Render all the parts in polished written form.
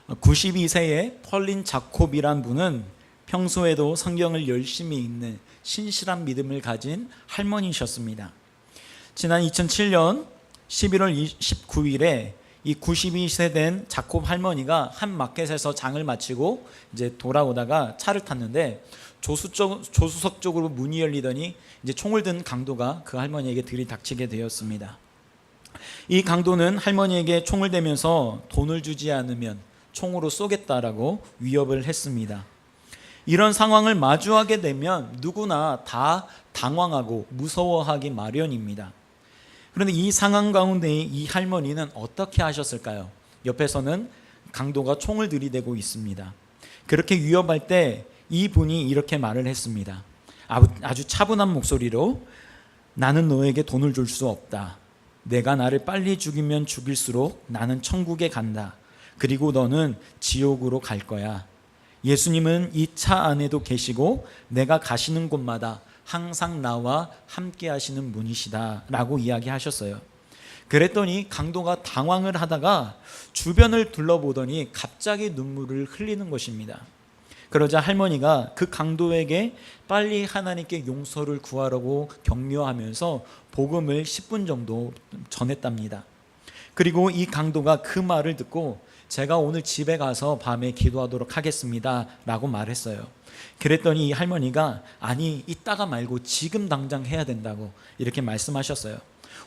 92세의 펄린 자콥이란 분은 평소에도 성경을 열심히 읽는 신실한 믿음을 가진 할머니셨습니다. 지난 2007년 11월 19일에 이 92세 된 자콥 할머니가 한 마켓에서 장을 마치고 이제 돌아오다가 차를 탔는데 조수석 쪽으로 문이 열리더니 이제 총을 든 강도가 그 할머니에게 들이닥치게 되었습니다. 이 강도는 할머니에게 총을 대면서 돈을 주지 않으면 총으로 쏘겠다라고 위협을 했습니다. 이런 상황을 마주하게 되면 누구나 다 당황하고 무서워하기 마련입니다. 그런데 이 상황 가운데 이 할머니는 어떻게 하셨을까요? 옆에서는 강도가 총을 들이대고 있습니다. 그렇게 위협할 때 이분이 이렇게 말을 했습니다. 아주 차분한 목소리로, 나는 너에게 돈을 줄 수 없다. 내가 나를 빨리 죽이면 죽일수록 나는 천국에 간다. 그리고 너는 지옥으로 갈 거야. 예수님은 이 차 안에도 계시고 내가 가시는 곳마다 항상 나와 함께 하시는 분이시다 라고 이야기하셨어요. 그랬더니 강도가 당황을 하다가 주변을 둘러보더니 갑자기 눈물을 흘리는 것입니다. 그러자 할머니가 그 강도에게 빨리 하나님께 용서를 구하라고 격려하면서 복음을 10분 정도 전했답니다. 그리고 이 강도가 그 말을 듣고 제가 오늘 집에 가서 밤에 기도하도록 하겠습니다 라고 말했어요. 그랬더니 이 할머니가 아니, 이따가 말고 지금 당장 해야 된다고 이렇게 말씀하셨어요.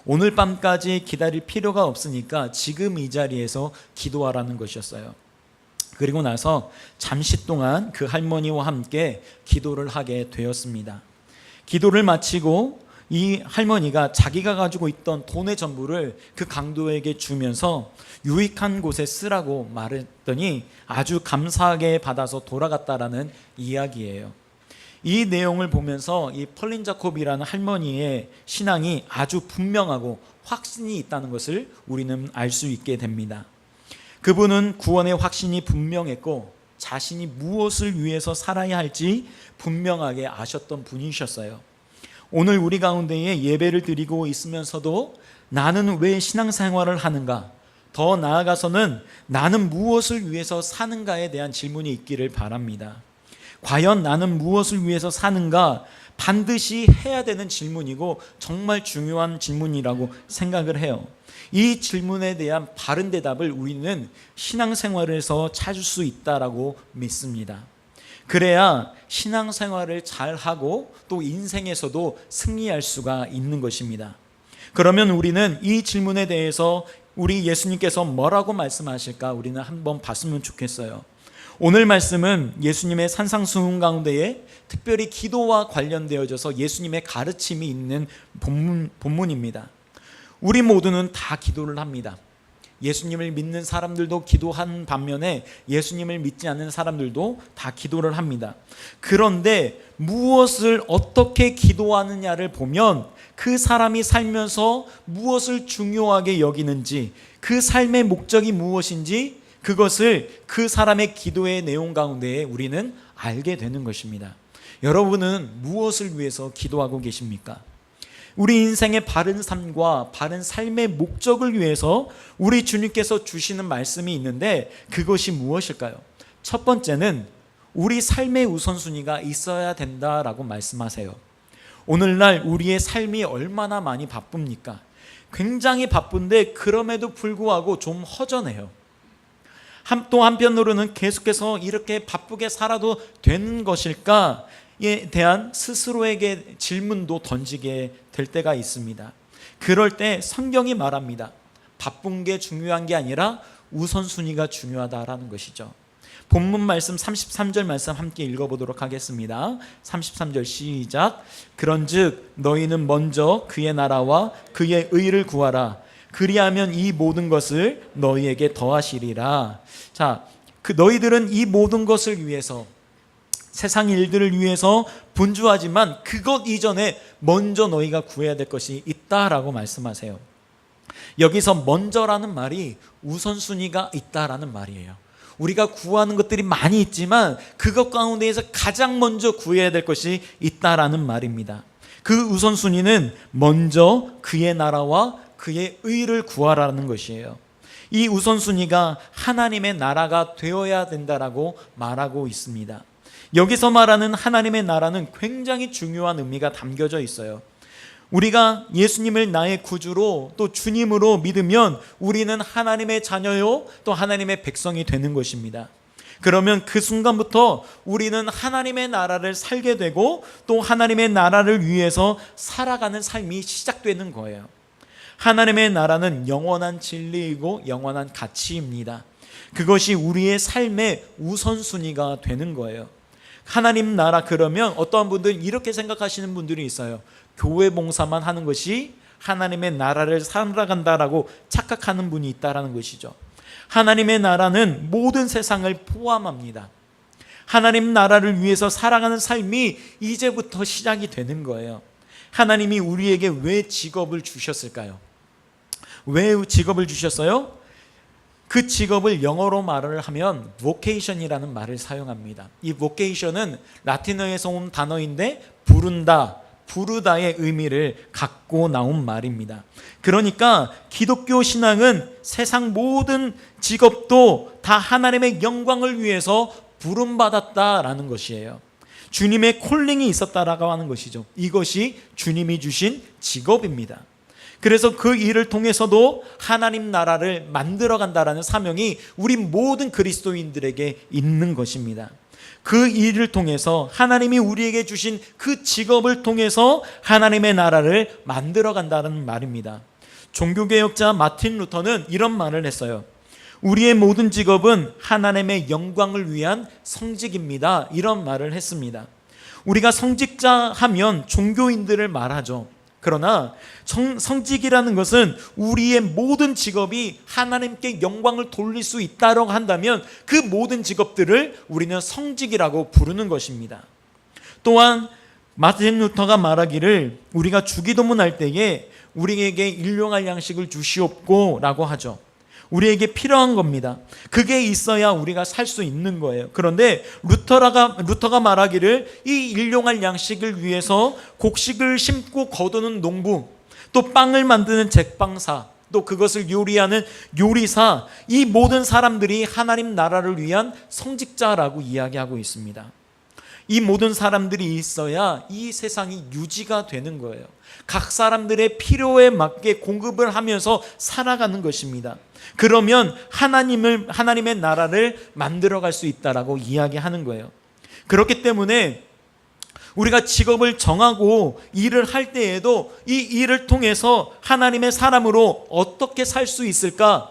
오늘 밤까지 기다릴 필요가 없으니까 지금 이 자리에서 기도하라는 것이었어요. 그리고 나서 잠시 동안 그 할머니와 함께 기도를 하게 되었습니다. 기도를 마치고 이 할머니가 자기가 가지고 있던 돈의 전부를 그 강도에게 주면서 유익한 곳에 쓰라고 말했더니 아주 감사하게 받아서 돌아갔다라는 이야기예요. 이 내용을 보면서 이 펄린 자콥이라는 할머니의 신앙이 아주 분명하고 확신이 있다는 것을 우리는 알 수 있게 됩니다. 그분은 구원의 확신이 분명했고 자신이 무엇을 위해서 살아야 할지 분명하게 아셨던 분이셨어요. 오늘 우리 가운데에 예배를 드리고 있으면서도 나는 왜 신앙생활을 하는가? 더 나아가서는 나는 무엇을 위해서 사는가에 대한 질문이 있기를 바랍니다. 과연 나는 무엇을 위해서 사는가? 반드시 해야 되는 질문이고 정말 중요한 질문이라고 생각을 해요. 이 질문에 대한 바른 대답을 우리는 신앙생활에서 찾을 수 있다라고 믿습니다. 그래야 신앙생활을 잘하고 또 인생에서도 승리할 수가 있는 것입니다. 그러면 우리는 이 질문에 대해서 우리 예수님께서 뭐라고 말씀하실까 우리는 한번 봤으면 좋겠어요. 오늘 말씀은 예수님의 산상수훈 가운데에 특별히 기도와 관련되어져서 예수님의 가르침이 있는 본문입니다. 우리 모두는 다 기도를 합니다. 예수님을 믿는 사람들도 기도한 반면에 예수님을 믿지 않는 사람들도 다 기도를 합니다. 그런데 무엇을 어떻게 기도하느냐를 보면 그 사람이 살면서 무엇을 중요하게 여기는지, 그 삶의 목적이 무엇인지 그것을 그 사람의 기도의 내용 가운데 우리는 알게 되는 것입니다. 여러분은 무엇을 위해서 기도하고 계십니까? 우리 인생의 바른 삶과 바른 삶의 목적을 위해서 우리 주님께서 주시는 말씀이 있는데 그것이 무엇일까요? 첫 번째는 우리 삶의 우선순위가 있어야 된다라고 말씀하세요. 오늘날 우리의 삶이 얼마나 많이 바쁩니까? 굉장히 바쁜데 그럼에도 불구하고 좀 허전해요. 또 한편으로는 계속해서 이렇게 바쁘게 살아도 되는 것일까에 대한 스스로에게 질문도 던지게 될 때가 있습니다. 그럴 때 성경이 말합니다. 바쁜 게 중요한 게 아니라 우선순위가 중요하다라는 것이죠. 본문 말씀 33절 말씀 함께 읽어보도록 하겠습니다. 33절 시작. 그런즉 너희는 먼저 그의 나라와 그의 의를 구하라. 그리하면 이 모든 것을 너희에게 더하시리라. 자, 그 너희들은 이 모든 것을 위해서 세상 일들을 위해서 분주하지만 그것 이전에 먼저 너희가 구해야 될 것이 있다라고 말씀하세요. 여기서 먼저라는 말이 우선순위가 있다라는 말이에요. 우리가 구하는 것들이 많이 있지만 그것 가운데에서 가장 먼저 구해야 될 것이 있다라는 말입니다. 그 우선순위는 먼저 그의 나라와 그의 의를 구하라는 것이에요. 이 우선순위가 하나님의 나라가 되어야 된다라고 말하고 있습니다. 여기서 말하는 하나님의 나라는 굉장히 중요한 의미가 담겨져 있어요. 우리가 예수님을 나의 구주로 또 주님으로 믿으면 우리는 하나님의 자녀요 또 하나님의 백성이 되는 것입니다. 그러면 그 순간부터 우리는 하나님의 나라를 살게 되고 또 하나님의 나라를 위해서 살아가는 삶이 시작되는 거예요. 하나님의 나라는 영원한 진리이고 영원한 가치입니다. 그것이 우리의 삶의 우선순위가 되는 거예요. 하나님 나라 그러면 어떠한 분들은 이렇게 생각하시는 분들이 있어요. 교회 봉사만 하는 것이 하나님의 나라를 살아간다라고 착각하는 분이 있다라는 것이죠. 하나님의 나라는 모든 세상을 포함합니다. 하나님 나라를 위해서 살아가는 삶이 이제부터 시작이 되는 거예요. 하나님이 우리에게 왜 직업을 주셨을까요? 왜 직업을 주셨어요? 그 직업을 영어로 말을 하면 vocation이라는 말을 사용합니다. 이 vocation은 라틴어에서 온 단어인데 부른다, 부르다의 의미를 갖고 나온 말입니다. 그러니까 기독교 신앙은 세상 모든 직업도 다 하나님의 영광을 위해서 부름받았다라는 것이에요. 주님의 콜링이 있었다라고 하는 것이죠. 이것이 주님이 주신 직업입니다. 그래서 그 일을 통해서도 하나님 나라를 만들어 간다라는 사명이 우리 모든 그리스도인들에게 있는 것입니다. 그 일을 통해서 하나님이 우리에게 주신 그 직업을 통해서 하나님의 나라를 만들어 간다는 말입니다. 종교개혁자 마틴 루터는 이런 말을 했어요. 우리의 모든 직업은 하나님의 영광을 위한 성직입니다. 이런 말을 했습니다. 우리가 성직자 하면 종교인들을 말하죠. 그러나 성직이라는 것은 우리의 모든 직업이 하나님께 영광을 돌릴 수 있다고 한다면 그 모든 직업들을 우리는 성직이라고 부르는 것입니다. 또한 마틴 루터가 말하기를 우리가 주기도문 할 때에 우리에게 일용할 양식을 주시옵고 라고 하죠. 우리에게 필요한 겁니다. 그게 있어야 우리가 살 수 있는 거예요. 그런데 루터가 말하기를 이 일용할 양식을 위해서 곡식을 심고 거두는 농부, 또 빵을 만드는 제빵사, 또 그것을 요리하는 요리사, 이 모든 사람들이 하나님 나라를 위한 성직자라고 이야기하고 있습니다. 이 모든 사람들이 있어야 이 세상이 유지가 되는 거예요. 각 사람들의 필요에 맞게 공급을 하면서 살아가는 것입니다. 그러면 하나님의 나라를 만들어갈 수 있다라고 이야기하는 거예요. 그렇기 때문에 우리가 직업을 정하고 일을 할 때에도 이 일을 통해서 하나님의 사람으로 어떻게 살 수 있을까?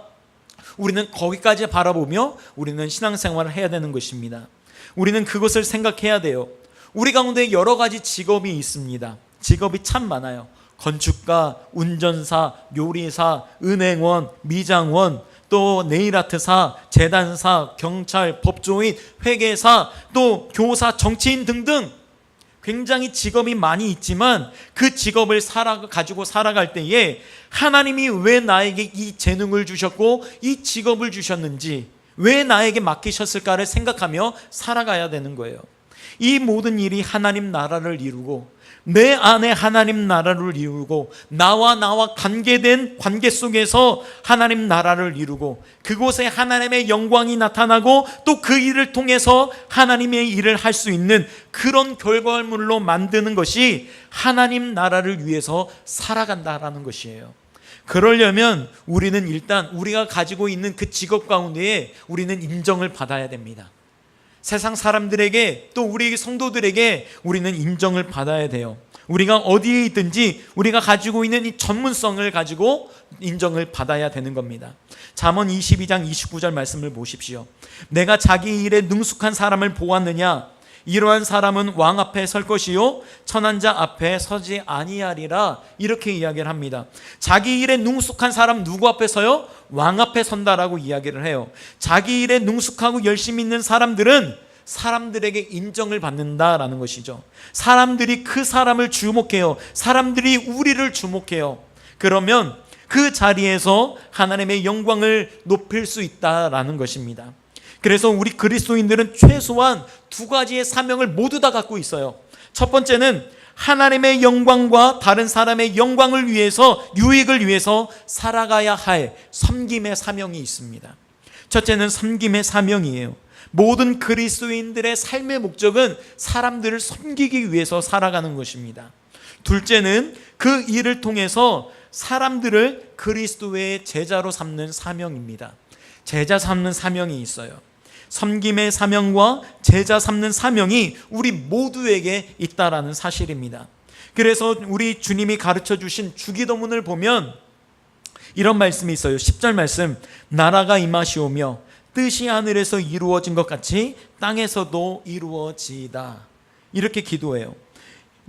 우리는 거기까지 바라보며 우리는 신앙생활을 해야 되는 것입니다. 우리는 그것을 생각해야 돼요. 우리 가운데 여러 가지 직업이 있습니다. 직업이 참 많아요. 건축가, 운전사, 요리사, 은행원, 미장원, 또 네일아트사, 재단사, 경찰, 법조인, 회계사, 또 교사, 정치인 등등 굉장히 직업이 많이 있지만 그 직업을 가지고 살아갈 때에 하나님이 왜 나에게 이 재능을 주셨고 이 직업을 주셨는지, 왜 나에게 맡기셨을까를 생각하며 살아가야 되는 거예요. 이 모든 일이 하나님 나라를 이루고 내 안에 하나님 나라를 이루고 나와 관계된 관계 속에서 하나님 나라를 이루고 그곳에 하나님의 영광이 나타나고 또 그 일을 통해서 하나님의 일을 할 수 있는 그런 결과물로 만드는 것이 하나님 나라를 위해서 살아간다라는 것이에요. 그러려면 우리는 일단 우리가 가지고 있는 그 직업 가운데에 우리는 인정을 받아야 됩니다. 세상 사람들에게 또 우리 성도들에게 우리는 인정을 받아야 돼요. 우리가 어디에 있든지 우리가 가지고 있는 이 전문성을 가지고 인정을 받아야 되는 겁니다. 잠언 22장 29절 말씀을 보십시오. 내가 자기 일에 능숙한 사람을 보았느냐? 이러한 사람은 왕 앞에 설 것이요 천한 자 앞에 서지 아니하리라. 이렇게 이야기를 합니다. 자기 일에 능숙한 사람 누구 앞에 서요? 왕 앞에 선다라고 이야기를 해요. 자기 일에 능숙하고 열심히 있는 사람들은 사람들에게 인정을 받는다라는 것이죠. 사람들이 그 사람을 주목해요. 사람들이 우리를 주목해요. 그러면 그 자리에서 하나님의 영광을 높일 수 있다라는 것입니다. 그래서 우리 그리스도인들은 최소한 두 가지의 사명을 모두 다 갖고 있어요. 첫 번째는 하나님의 영광과 다른 사람의 영광을 위해서, 유익을 위해서 살아가야 할 섬김의 사명이 있습니다. 첫째는 섬김의 사명이에요. 모든 그리스도인들의 삶의 목적은 사람들을 섬기기 위해서 살아가는 것입니다. 둘째는 그 일을 통해서 사람들을 그리스도의 제자로 삼는 사명입니다. 제자 삼는 사명이 있어요. 섬김의 사명과 제자 삼는 사명이 우리 모두에게 있다라는 사실입니다. 그래서 우리 주님이 가르쳐 주신 주기도문을 보면 이런 말씀이 있어요. 10절 말씀, 나라가 임하시오며 뜻이 하늘에서 이루어진 것 같이 땅에서도 이루어지이다. 이렇게 기도해요.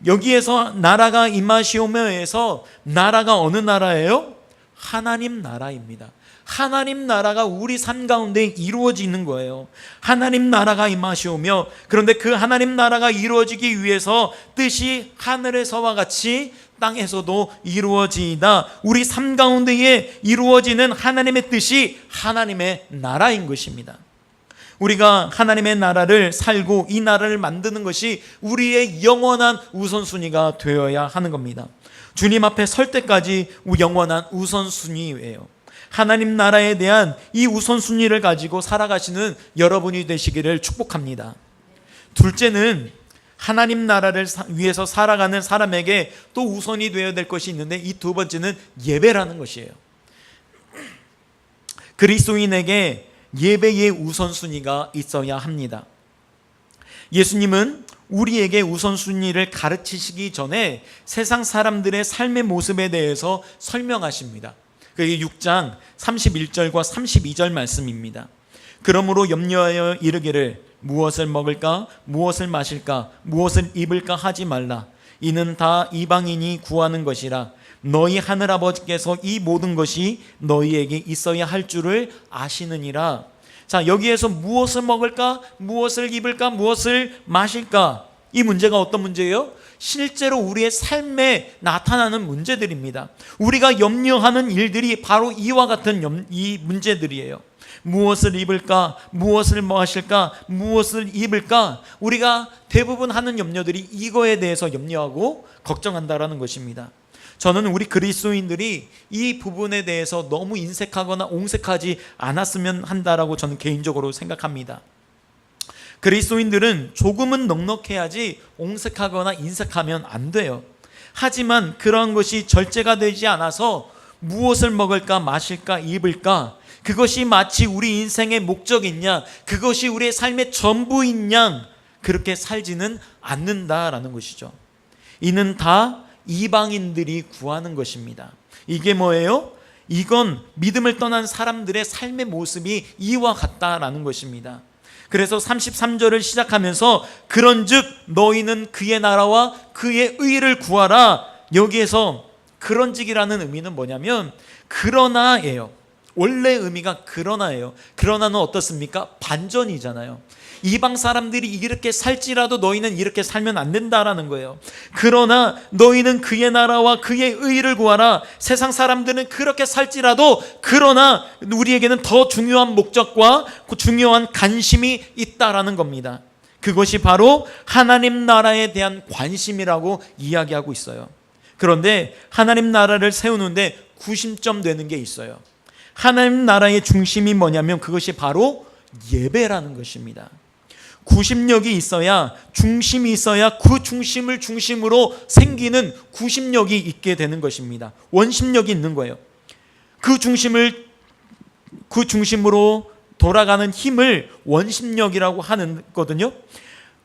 여기에서 나라가 임하시오며에서 나라가 어느 나라예요? 하나님 나라입니다. 하나님 나라가 우리 삶 가운데 이루어지는 거예요. 하나님 나라가 임하시오며, 그런데 그 하나님 나라가 이루어지기 위해서 뜻이 하늘에서와 같이 땅에서도 이루어지이다. 우리 삶 가운데에 이루어지는 하나님의 뜻이 하나님의 나라인 것입니다. 우리가 하나님의 나라를 살고 이 나라를 만드는 것이 우리의 영원한 우선순위가 되어야 하는 겁니다. 주님 앞에 설 때까지 영원한 우선순위예요. 하나님 나라에 대한 이 우선순위를 가지고 살아가시는 여러분이 되시기를 축복합니다. 둘째는 하나님 나라를 위해서 살아가는 사람에게 또 우선이 되어야 될 것이 있는데, 이 두 번째는 예배라는 것이에요. 그리스도인에게 예배의 우선순위가 있어야 합니다. 예수님은 우리에게 우선순위를 가르치시기 전에 세상 사람들의 삶의 모습에 대해서 설명하십니다. 그게 6장 31절과 32절 말씀입니다. 그러므로 염려하여 이르기를 무엇을 먹을까, 무엇을 마실까, 무엇을 입을까 하지 말라. 이는 다 이방인이 구하는 것이라. 너희 하늘아버지께서 이 모든 것이 너희에게 있어야 할 줄을 아시느니라. 자, 여기에서 무엇을 먹을까, 무엇을 입을까, 무엇을 마실까, 이 문제가 어떤 문제예요? 실제로 우리의 삶에 나타나는 문제들입니다. 우리가 염려하는 일들이 바로 이와 같은 이 문제들이에요. 무엇을 입을까, 무엇을 마실까, 무엇을 입을까, 우리가 대부분 하는 염려들이 이거에 대해서 염려하고 걱정한다라는 것입니다. 저는 우리 그리스도인들이 이 부분에 대해서 너무 인색하거나 옹색하지 않았으면 한다라고 저는 개인적으로 생각합니다. 그리스도인들은 조금은 넉넉해야지 옹색하거나 인색하면 안 돼요. 하지만 그러한 것이 절제가 되지 않아서 무엇을 먹을까, 마실까, 입을까, 그것이 마치 우리 인생의 목적이냐, 그것이 우리의 삶의 전부이냐, 그렇게 살지는 않는다라는 것이죠. 이는 다 이방인들이 구하는 것입니다. 이게 뭐예요? 이건 믿음을 떠난 사람들의 삶의 모습이 이와 같다라는 것입니다. 그래서 33절을 시작하면서 그런즉 너희는 그의 나라와 그의 의를 구하라. 여기에서 그런즉이라는 의미는 뭐냐면 그러나예요. 원래 의미가 그러나예요. 그러나는 어떻습니까? 반전이잖아요. 이방 사람들이 이렇게 살지라도 너희는 이렇게 살면 안 된다라는 거예요. 그러나 너희는 그의 나라와 그의 의를 구하라. 세상 사람들은 그렇게 살지라도 그러나 우리에게는 더 중요한 목적과 중요한 관심이 있다라는 겁니다. 그것이 바로 하나님 나라에 대한 관심이라고 이야기하고 있어요. 그런데 하나님 나라를 세우는데 구심점 되는 게 있어요. 하나님 나라의 중심이 뭐냐면 그것이 바로 예배라는 것입니다. 구심력이 있어야, 중심이 있어야 그 중심을 중심으로 생기는 구심력이 있게 되는 것입니다. 원심력이 있는 거예요. 그 중심으로 돌아가는 힘을 원심력이라고 하거든요.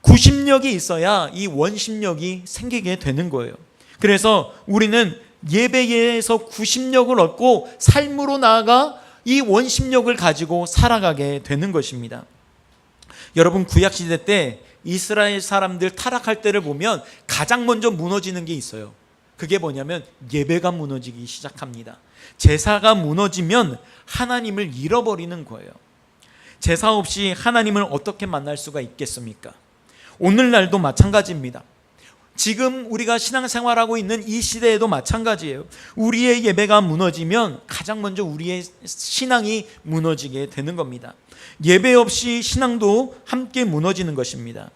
구심력이 있어야 이 원심력이 생기게 되는 거예요. 그래서 우리는 예배에서 구심력을 얻고 삶으로 나아가 이 원심력을 가지고 살아가게 되는 것입니다. 여러분, 구약시대 때 이스라엘 사람들 타락할 때를 보면 가장 먼저 무너지는 게 있어요. 그게 뭐냐면 예배가 무너지기 시작합니다. 제사가 무너지면 하나님을 잃어버리는 거예요. 제사 없이 하나님을 어떻게 만날 수가 있겠습니까? 오늘날도 마찬가지입니다. 지금 우리가 신앙생활하고 있는 이 시대에도 마찬가지예요. 우리의 예배가 무너지면 가장 먼저 우리의 신앙이 무너지게 되는 겁니다. 예배 없이 신앙도 함께 무너지는 것입니다.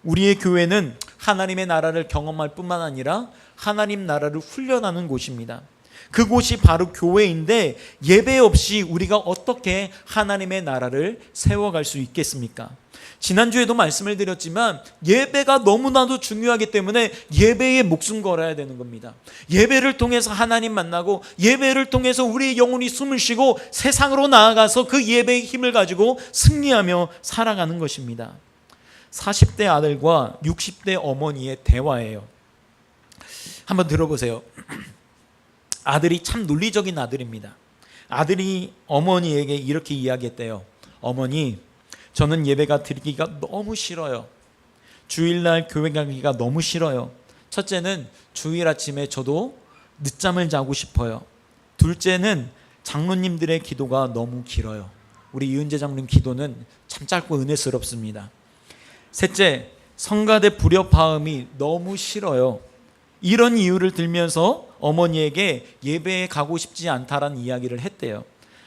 우리의 교회는 하나님의 나라를 경험할 뿐만 아니라 하나님 나라를 훈련하는 곳입니다. 그곳이 바로 교회인데 예배 없이 우리가 어떻게 하나님의 나라를 세워갈 수 있겠습니까? 지난주에도 말씀을 드렸지만 예배가 너무나도 중요하기 때문에 예배에 목숨 걸어야 되는 겁니다. 예배를 통해서 하나님 만나고 예배를 통해서 우리의 영혼이 숨을 쉬고 세상으로 나아가서 그 예배의 힘을 가지고 승리하며 살아가는 것입니다. 40대 아들과 60대 어머니의 대화예요. 한번 들어보세요. 아들이 참 논리적인 아들입니다. 아들이 어머니에게 이렇게 이야기했대요. 어머니, 저는 예배가 드리기가 너무 싫어요. 주일날 교회 가기가 너무 싫어요. 첫째는 주일 아침에 저도 늦잠을 자고 싶어요. 둘째는 장로님들의 기도가 너무 길어요. 우리 이은재 장로님 기도는 참 짧고 은혜스럽습니다. 셋째, 성가대 불협화음이 너무 싫어요. 이런 이유를 들면서 어머니에게 예배에 가고 싶지 않다라는 이야기를 했대요.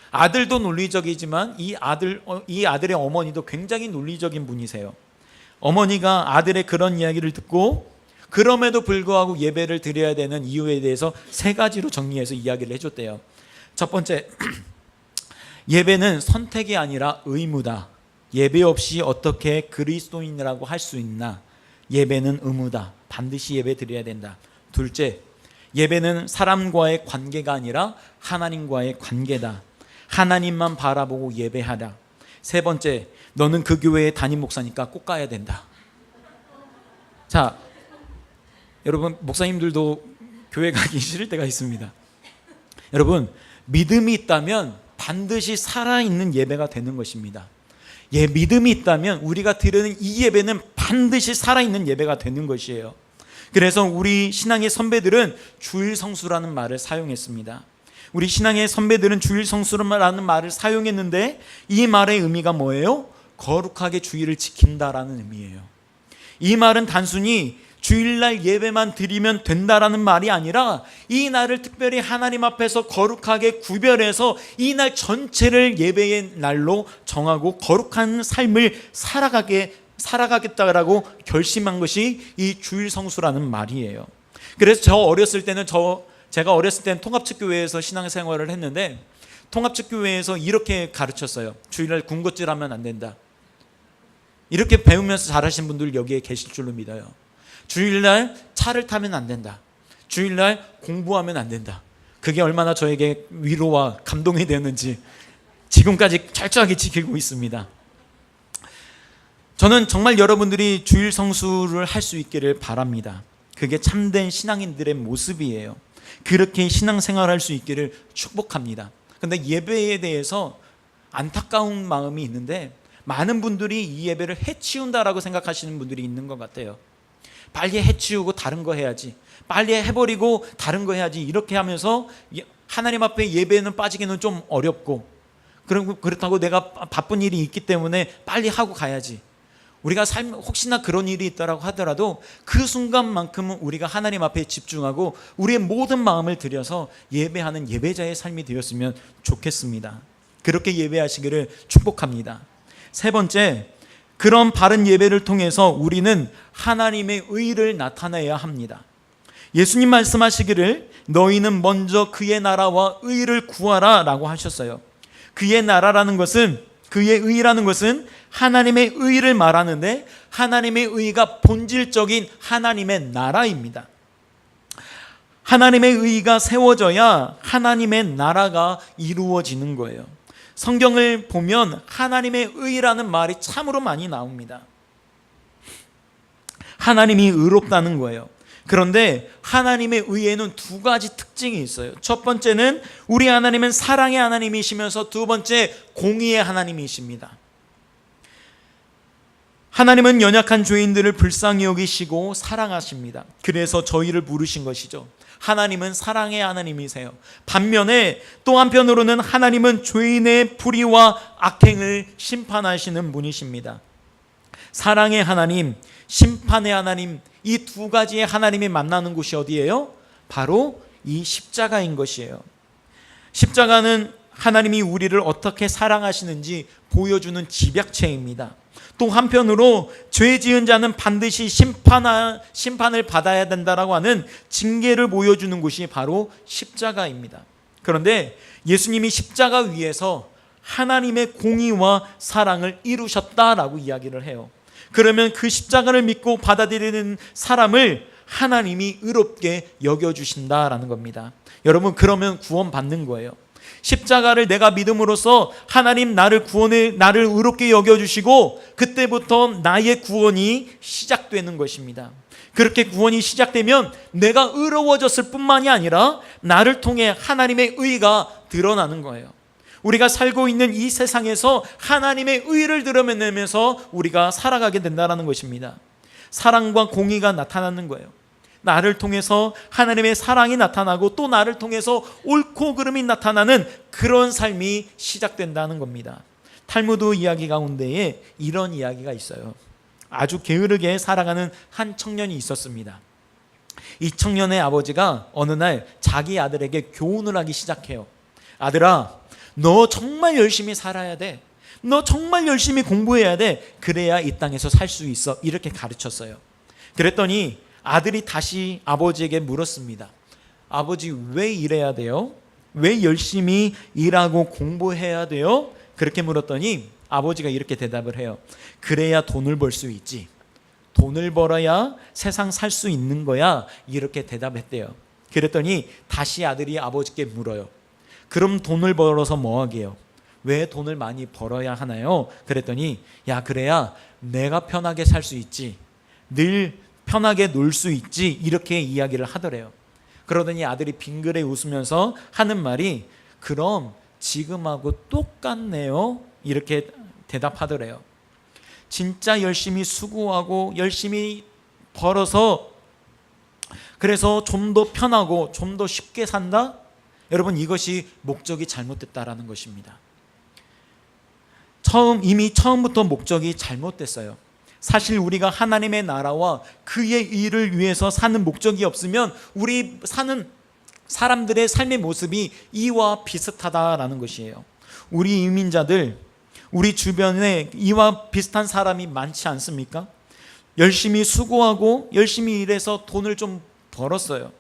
아들도 논리적이지만 이 아들의 어머니도 굉장히 논리적인 분이세요. 어머니가 아들의 그런 이야기를 듣고 그럼에도 불구하고 예배를 드려야 되는 이유에 대해서 3가지로 정리해서 이야기를 해줬대요. 첫 번째, 예배는 선택이 아니라 의무다. 예배 없이 어떻게 그리스도인이라고 할 수 있나? 예배는 의무다. 반드시 예배 드려야 된다. 둘째, 예배는 사람과의 관계가 아니라 하나님과의 관계다. 하나님만 바라보고 예배하라. 세 번째, 너는 그 교회의 담임 목사니까 꼭 가야 된다. 자, 여러분, 목사님들도 교회 가기 싫을 때가 있습니다. 여러분, 믿음이 있다면 반드시 살아있는 예배가 되는 것입니다. 믿음이 있다면 우리가 드리는 이 예배는 반드시 살아있는 예배가 되는 것이에요. 그래서 우리 신앙의 선배들은 주일 성수라는 말을 사용했습니다. 우리 신앙의 선배들은 주일 성수라는 말을 사용했는데 이 말의 의미가 뭐예요? 거룩하게 주일을 지킨다라는 의미예요. 이 말은 단순히 주일날 예배만 드리면 된다라는 말이 아니라 이 날을 특별히 하나님 앞에서 거룩하게 구별해서 이 날 전체를 예배의 날로 정하고 거룩한 삶을 살아가겠다라고 결심한 것이 이 주일 성수라는 말이에요. 그래서 제가 어렸을 때는 통합측교회에서 신앙생활을 했는데 통합측교회에서 이렇게 가르쳤어요. 주일날 군것질하면 안 된다. 이렇게 배우면서 잘하신 분들 여기에 계실 줄로 믿어요. 주일날 차를 타면 안 된다. 주일날 공부하면 안 된다. 그게 얼마나 저에게 위로와 감동이 되었는지 지금까지 철저하게 지키고 있습니다. 저는 정말 여러분들이 주일 성수를 할 수 있기를 바랍니다. 그게 참된 신앙인들의 모습이에요. 그렇게 신앙생활을 할 수 있기를 축복합니다. 그런데 예배에 대해서 안타까운 마음이 있는데 많은 분들이 이 예배를 해치운다라고 생각하시는 분들이 있는 것 같아요. 빨리 해치우고 다른 거 해야지, 빨리 해버리고 다른 거 해야지, 이렇게 하면서 하나님 앞에 예배는 빠지기는 좀 어렵고, 그렇다고 내가 바쁜 일이 있기 때문에 빨리 하고 가야지. 우리가 혹시나 그런 일이 있다라고 하더라도 그 순간만큼은 우리가 하나님 앞에 집중하고 우리의 모든 마음을 들여서 예배하는 예배자의 삶이 되었으면 좋겠습니다. 그렇게 예배하시기를 축복합니다. 세 번째, 그런 바른 예배를 통해서 우리는 하나님의 의를 나타내야 합니다. 예수님 말씀하시기를 너희는 먼저 그의 나라와 의를 구하라 라고 하셨어요. 그의 나라라는 것은, 그의 의라는 것은 하나님의 의를 말하는데 하나님의 의가 본질적인 하나님의 나라입니다. 하나님의 의가 세워져야 하나님의 나라가 이루어지는 거예요. 성경을 보면 하나님의 의라는 말이 참으로 많이 나옵니다. 하나님이 의롭다는 거예요. 그런데 하나님의 의에는 2가지 특징이 있어요. 첫 번째는 우리 하나님은 사랑의 하나님이시면서 두 번째 공의의 하나님이십니다. 하나님은 연약한 죄인들을 불쌍히 여기시고 사랑하십니다. 그래서 저희를 부르신 것이죠. 하나님은 사랑의 하나님이세요. 반면에 또 한편으로는 하나님은 죄인의 불의와 악행을 심판하시는 분이십니다. 사랑의 하나님, 심판의 하나님, 이 2가지의 하나님이 만나는 곳이 어디예요? 바로 이 십자가인 것이에요. 십자가는 하나님이 우리를 어떻게 사랑하시는지 보여주는 집약체입니다. 또 한편으로 죄 지은 자는 반드시 심판을 받아야 된다라고 하는 징계를 보여주는 곳이 바로 십자가입니다. 그런데 예수님이 십자가 위에서 하나님의 공의와 사랑을 이루셨다라고 이야기를 해요. 그러면 그 십자가를 믿고 받아들이는 사람을 하나님이 의롭게 여겨주신다라는 겁니다. 여러분, 그러면 구원받는 거예요. 십자가를 내가 믿음으로써 하나님 나를 의롭게 여겨주시고 그때부터 나의 구원이 시작되는 것입니다. 그렇게 구원이 시작되면 내가 의로워졌을 뿐만이 아니라 나를 통해 하나님의 의가 드러나는 거예요. 우리가 살고 있는 이 세상에서 하나님의 의를 드러내면서 우리가 살아가게 된다는 것입니다. 사랑과 공의가 나타나는 거예요. 나를 통해서 하나님의 사랑이 나타나고 또 나를 통해서 옳고 그름이 나타나는 그런 삶이 시작된다는 겁니다. 탈무드 이야기 가운데에 이런 이야기가 있어요. 아주 게으르게 살아가는 한 청년이 있었습니다. 이 청년의 아버지가 어느 날 자기 아들에게 교훈을 하기 시작해요. 아들아, 너 정말 열심히 살아야 돼. 너 정말 열심히 공부해야 돼. 그래야 이 땅에서 살 수 있어. 이렇게 가르쳤어요. 그랬더니 아들이 다시 아버지에게 물었습니다. 아버지, 왜 일해야 돼요? 왜 열심히 일하고 공부해야 돼요? 그렇게 물었더니 아버지가 이렇게 대답을 해요. 그래야 돈을 벌 수 있지. 돈을 벌어야 세상 살 수 있는 거야. 이렇게 대답했대요. 그랬더니 다시 아들이 아버지께 물어요. 그럼 돈을 벌어서 뭐 하게요? 왜 돈을 많이 벌어야 하나요? 그랬더니 야, 그래야 내가 편하게 살 수 있지. 늘 편하게 놀 수 있지. 이렇게 이야기를 하더래요. 그러더니 아들이 빙그레 웃으면서 하는 말이 그럼 지금하고 똑같네요. 이렇게 대답하더래요. 진짜 열심히 수고하고 열심히 벌어서 그래서 좀 더 편하고 좀 더 쉽게 산다? 여러분, 이것이 목적이 잘못됐다라는 것입니다. 이미 처음부터 목적이 잘못됐어요. 사실 우리가 하나님의 나라와 그의 일을 위해서 사는 목적이 없으면 우리 사는 사람들의 삶의 모습이 이와 비슷하다라는 것이에요. 우리 이민자들, 우리 주변에 이와 비슷한 사람이 많지 않습니까? 열심히 수고하고 열심히 일해서 돈을 좀 벌었어요.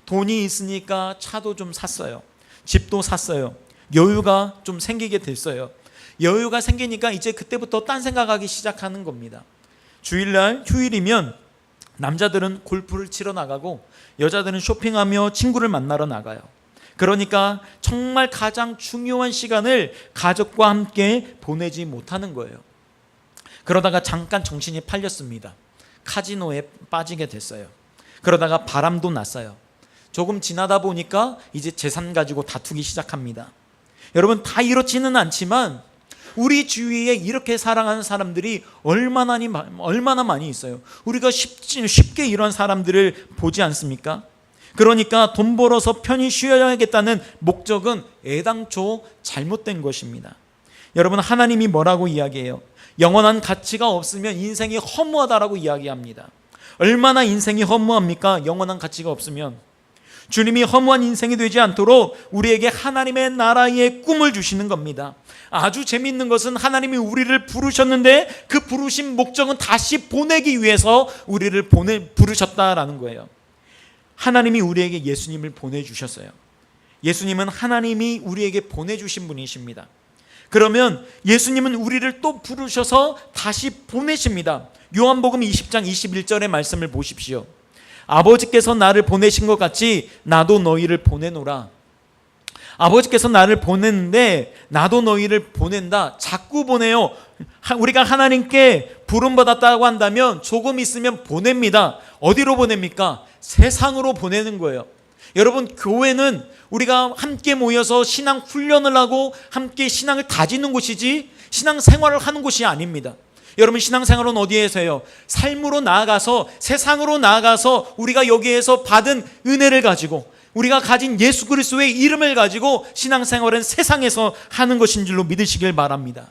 돈이 있으니까 차도 좀 샀어요. 집도 샀어요. 여유가 좀 생기게 됐어요. 여유가 생기니까 이제 그때부터 딴 생각하기 시작하는 겁니다. 주일날 휴일이면 남자들은 골프를 치러 나가고 여자들은 쇼핑하며 친구를 만나러 나가요. 그러니까 정말 가장 중요한 시간을 가족과 함께 보내지 못하는 거예요. 그러다가 잠깐 정신이 팔렸습니다. 카지노에 빠지게 됐어요. 그러다가 바람도 났어요. 조금 지나다 보니까 이제 재산 가지고 다투기 시작합니다. 여러분, 다 이렇지는 않지만 우리 주위에 이렇게 살아가는 사람들이 얼마나 많이 있어요. 우리가 쉽게 이런 사람들을 보지 않습니까? 그러니까 돈 벌어서 편히 쉬어야겠다는 목적은 애당초 잘못된 것입니다. 여러분, 하나님이 뭐라고 이야기해요? 영원한 가치가 없으면 인생이 허무하다라고 이야기합니다. 얼마나 인생이 허무합니까? 영원한 가치가 없으면. 주님이 허무한 인생이 되지 않도록 우리에게 하나님의 나라의 꿈을 주시는 겁니다. 아주 재미있는 것은 하나님이 우리를 부르셨는데 그 부르신 목적은 다시 보내기 위해서 우리를 부르셨다라는 거예요. 하나님이 우리에게 예수님을 보내주셨어요. 예수님은 하나님이 우리에게 보내주신 분이십니다. 그러면 예수님은 우리를 또 부르셔서 다시 보내십니다. 요한복음 20장 21절의 말씀을 보십시오. 아버지께서 나를 보내신 것 같이 나도 너희를 보내노라. 아버지께서 나를 보냈는데 나도 너희를 보낸다. 자꾸 보내요. 우리가 하나님께 부름받았다고 한다면 조금 있으면 보냅니다. 어디로 보냅니까? 세상으로 보내는 거예요. 여러분, 교회는 우리가 함께 모여서 신앙 훈련을 하고 함께 신앙을 다지는 곳이지 신앙 생활을 하는 곳이 아닙니다. 여러분, 신앙생활은 어디에서 해요? 삶으로 나아가서, 세상으로 나아가서 우리가 여기에서 받은 은혜를 가지고 우리가 가진 예수 그리스도의 이름을 가지고 신앙생활은 세상에서 하는 것인 줄로 믿으시길 바랍니다.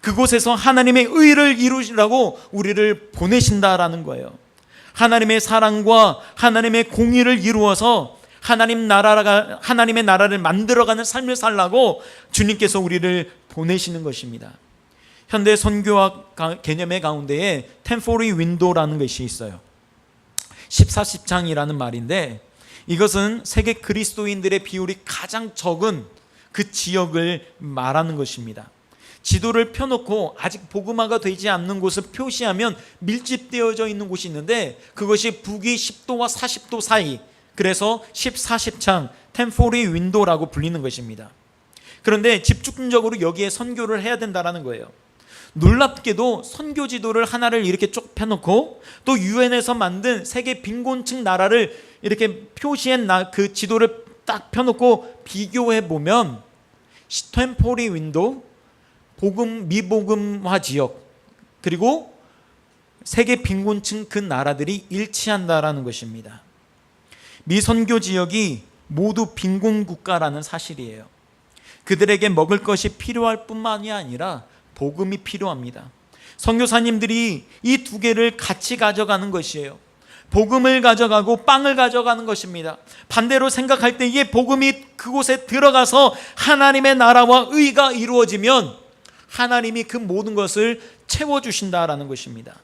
그곳에서 하나님의 의를 이루시라고 우리를 보내신다라는 거예요. 하나님의 사랑과 하나님의 공의를 이루어서 하나님의 나라를 만들어가는 삶을 살라고 주님께서 우리를 보내시는 것입니다. 현대 선교학 개념의 가운데에 템포리 윈도라는 것이 있어요. 14십창이라는 말인데, 이것은 세계 그리스도인들의 비율이 가장 적은 그 지역을 말하는 것입니다. 지도를 펴놓고 아직 복음화가 되지 않는 곳을 표시하면 밀집되어져 있는 곳이 있는데, 그것이 북위 10도와 40도 사이, 그래서 14십창 템포리 윈도라고 불리는 것입니다. 그런데 집중적으로 여기에 선교를 해야 된다는 거예요. 놀랍게도 선교 지도를 하나를 이렇게 쭉 펴놓고 또 유엔에서 만든 세계 빈곤층 나라를 이렇게 표시한 그 지도를 딱 펴놓고 비교해 보면 템포리 윈도, 미복음화 지역, 그리고 세계 빈곤층 그 나라들이 일치한다라는 것입니다. 미선교 지역이 모두 빈곤 국가라는 사실이에요. 그들에게 먹을 것이 필요할 뿐만이 아니라 복음이 필요합니다. 선교사님들이 이 두 개를 같이 가져가는 것이에요. 복음을 가져가고 빵을 가져가는 것입니다. 반대로 생각할 때 이 복음이 그곳에 들어가서 하나님의 나라와 의가 이루어지면 하나님이 그 모든 것을 채워주신다라는 것입니다.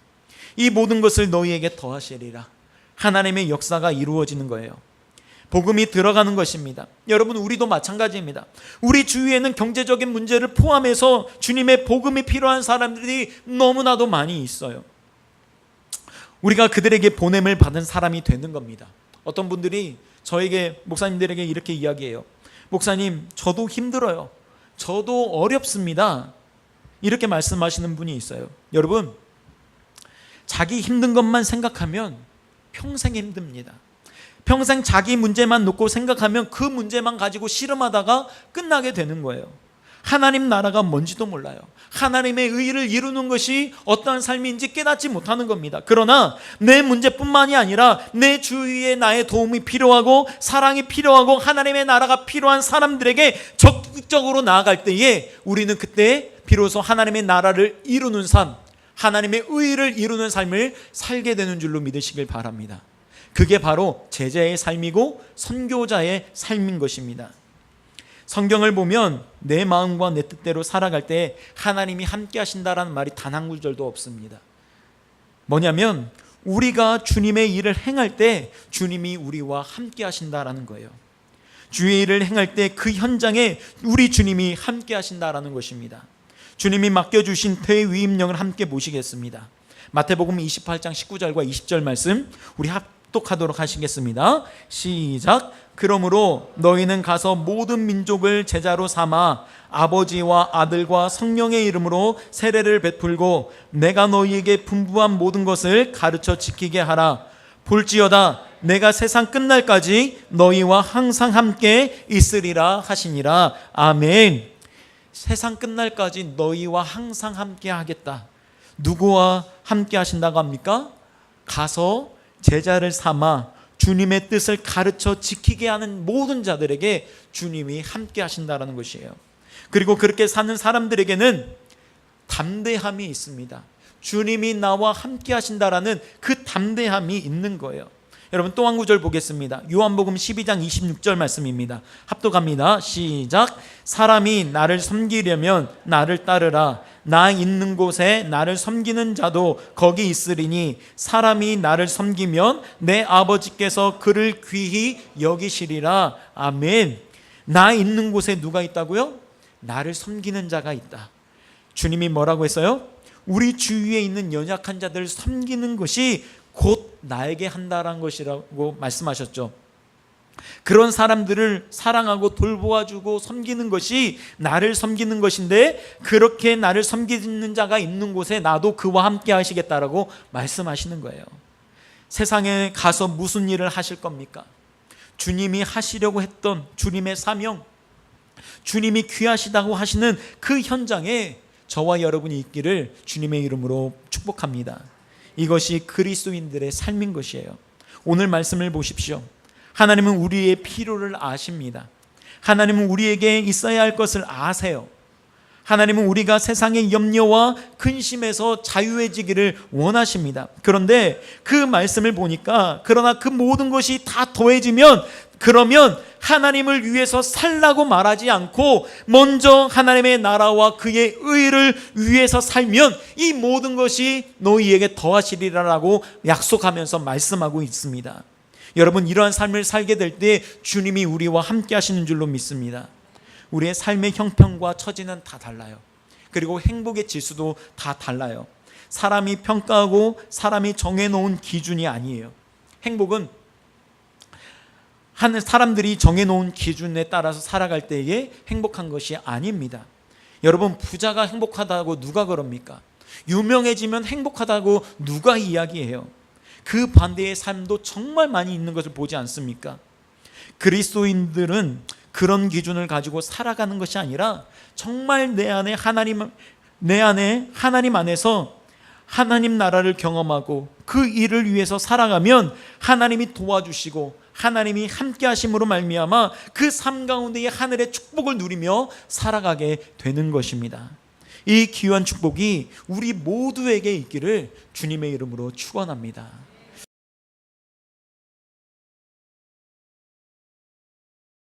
이 모든 것을 너희에게 더하시리라. 하나님의 역사가 이루어지는 거예요. 복음이 들어가는 것입니다. 여러분, 우리도 마찬가지입니다. 우리 주위에는 경제적인 문제를 포함해서 주님의 복음이 필요한 사람들이 너무나도 많이 있어요. 우리가 그들에게 보냄을 받은 사람이 되는 겁니다. 어떤 분들이 저에게, 목사님들에게 이렇게 이야기해요. 목사님, 저도 힘들어요. 저도 어렵습니다. 이렇게 말씀하시는 분이 있어요. 여러분, 자기 힘든 것만 생각하면 평생 힘듭니다. 평생 자기 문제만 놓고 생각하면 그 문제만 가지고 씨름하다가 끝나게 되는 거예요. 하나님 나라가 뭔지도 몰라요. 하나님의 의를 이루는 것이 어떠한 삶인지 깨닫지 못하는 겁니다. 그러나 내 문제뿐만이 아니라 내 주위에 나의 도움이 필요하고 사랑이 필요하고 하나님의 나라가 필요한 사람들에게 적극적으로 나아갈 때에 우리는 그때 비로소 하나님의 나라를 이루는 삶, 하나님의 의를 이루는 삶을 살게 되는 줄로 믿으시길 바랍니다. 그게 바로 제자의 삶이고 선교자의 삶인 것입니다. 성경을 보면 내 마음과 내 뜻대로 살아갈 때 하나님이 함께 하신다라는 말이 단 한 구절도 없습니다. 뭐냐면 우리가 주님의 일을 행할 때 주님이 우리와 함께 하신다라는 거예요. 주의 일을 행할 때 그 현장에 우리 주님이 함께 하신다라는 것입니다. 주님이 맡겨주신 대위임령을 함께 모시겠습니다. 마태복음 28장 19절과 20절 말씀 우리 합독하도록 하시겠습니다. 시작. 그러므로 너희는 가서 모든 민족을 제자로 삼아 아버지와 아들과 성령의 이름으로 세례를 베풀고 내가 너희에게 분부한 모든 것을 가르쳐 지키게 하라. 볼지어다 내가 세상 끝날까지 너희와 항상 함께 있으리라 하시니라. 아멘. 세상 끝날까지 너희와 항상 함께 하겠다. 누구와 함께 하신다고 합니까? 가서 제자를 삼아 주님의 뜻을 가르쳐 지키게 하는 모든 자들에게 주님이 함께 하신다는 것이에요. 그리고 그렇게 사는 사람들에게는 담대함이 있습니다. 주님이 나와 함께 하신다라는 그 담대함이 있는 거예요. 여러분, 또 한 구절 보겠습니다. 요한복음 12장 26절 말씀입니다. 합독합니다. 시작. 사람이 나를 섬기려면 나를 따르라. 나 있는 곳에 나를 섬기는 자도 거기 있으리니 사람이 나를 섬기면 내 아버지께서 그를 귀히 여기시리라. 아멘. 나 있는 곳에 누가 있다고요? 나를 섬기는 자가 있다. 주님이 뭐라고 했어요? 우리 주위에 있는 연약한 자들을 섬기는 것이 곧 나에게 한다라는 것이라고 말씀하셨죠. 그런 사람들을 사랑하고 돌보아주고 섬기는 것이 나를 섬기는 것인데, 그렇게 나를 섬기는 자가 있는 곳에 나도 그와 함께 하시겠다라고 말씀하시는 거예요. 세상에 가서 무슨 일을 하실 겁니까? 주님이 하시려고 했던 주님의 사명, 주님이 귀하시다고 하시는 그 현장에 저와 여러분이 있기를 주님의 이름으로 축복합니다. 이것이 그리스도인들의 삶인 것이에요. 오늘 말씀을 보십시오. 하나님은 우리의 필요를 아십니다. 하나님은 우리에게 있어야 할 것을 아세요. 하나님은 우리가 세상의 염려와 근심에서 자유해지기를 원하십니다. 그런데 그 말씀을 보니까 그러나 그 모든 것이 다 더해지면 그러면 하나님을 위해서 살라고 말하지 않고 먼저 하나님의 나라와 그의 의를 위해서 살면 이 모든 것이 너희에게 더하시리라라고 약속하면서 말씀하고 있습니다. 여러분, 이러한 삶을 살게 될 때 주님이 우리와 함께 하시는 줄로 믿습니다. 우리의 삶의 형편과 처지는 다 달라요. 그리고 행복의 지수도 다 달라요. 사람이 평가하고 사람이 정해놓은 기준이 아니에요. 행복은 사람들이 정해놓은 기준에 따라서 살아갈 때에 행복한 것이 아닙니다. 여러분, 부자가 행복하다고 누가 그럽니까? 유명해지면 행복하다고 누가 이야기해요? 그 반대의 삶도 정말 많이 있는 것을 보지 않습니까? 그리스도인들은 그런 기준을 가지고 살아가는 것이 아니라 정말 내 안에 하나님 안에서 하나님 나라를 경험하고 그 일을 위해서 살아가면 하나님이 도와주시고 하나님이 함께 하심으로 말미암아 그 삶 가운데의 하늘의 축복을 누리며 살아가게 되는 것입니다. 이 귀한 축복이 우리 모두에게 있기를 주님의 이름으로 축원합니다.